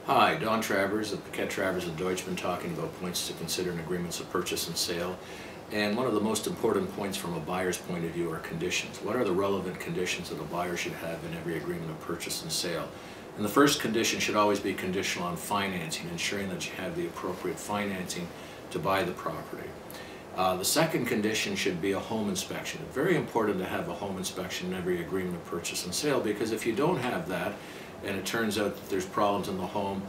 Hi, Don Travers of Travers and Deutschman talking about points to consider in agreements of purchase and sale. And one of the most important points from a buyer's point of view are conditions. What are the relevant conditions that a buyer should have in every agreement of purchase and sale? And the first condition should always be conditional on financing, ensuring that you have the appropriate financing to buy the property. The second condition should be a home inspection. It's very important to have a home inspection in every agreement of purchase and sale, because if you don't have that and it turns out that there's problems in the home,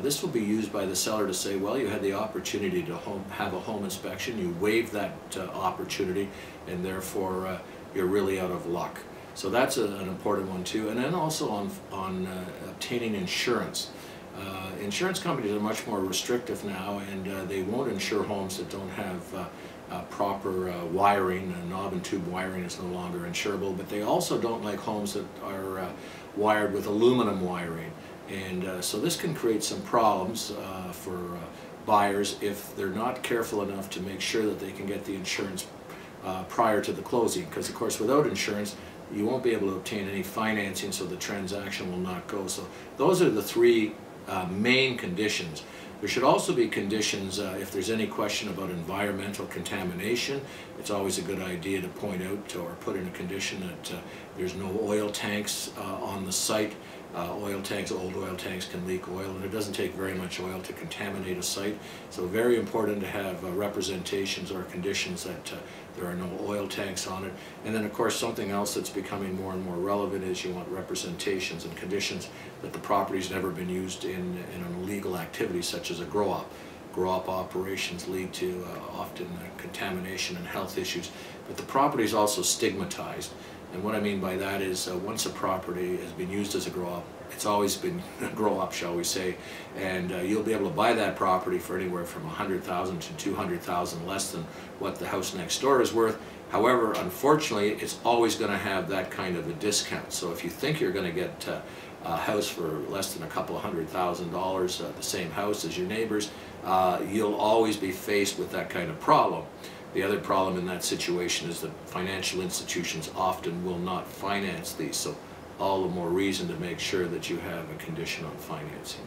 this will be used by the seller to say, well, you had the opportunity to have a home inspection, you waived that opportunity, and therefore you're really out of luck. So that's an important one too. And then also on obtaining insurance. Insurance companies are much more restrictive now, and they won't insure homes that don't have proper wiring. Knob and tube wiring is no longer insurable, but they also don't like homes that are wired with aluminum wiring. And so this can create some problems for buyers if they're not careful enough to make sure that they can get the insurance prior to the closing, because of course without insurance you won't be able to obtain any financing, so the transaction will not go. So those are the three main conditions. There should also be conditions if there's any question about environmental contamination. It's always a good idea to point out or put in a condition that there's no oil tanks on the site. Old oil tanks can leak oil, and it doesn't take very much oil to contaminate a site. So very important to have representations or conditions that there are no oil tanks on it. And then of course something else that's becoming more and more relevant is you want representations and conditions that the property's never been used in an illegal activity such as a grow-op. Grow-op operations lead to often contamination and health issues, but the property is also stigmatized. And what I mean by that is once a property has been used as a grow-op, it's always been a grow-up, shall we say, and you'll be able to buy that property for anywhere from $100,000 to $200,000 less than what the house next door is worth. However, unfortunately, it's always going to have that kind of a discount. So if you think you're going to get a house for less than a couple of $100,000, the same house as your neighbors, you'll always be faced with that kind of problem. The other problem in that situation is that financial institutions often will not finance these, so all the more reason to make sure that you have a condition on financing.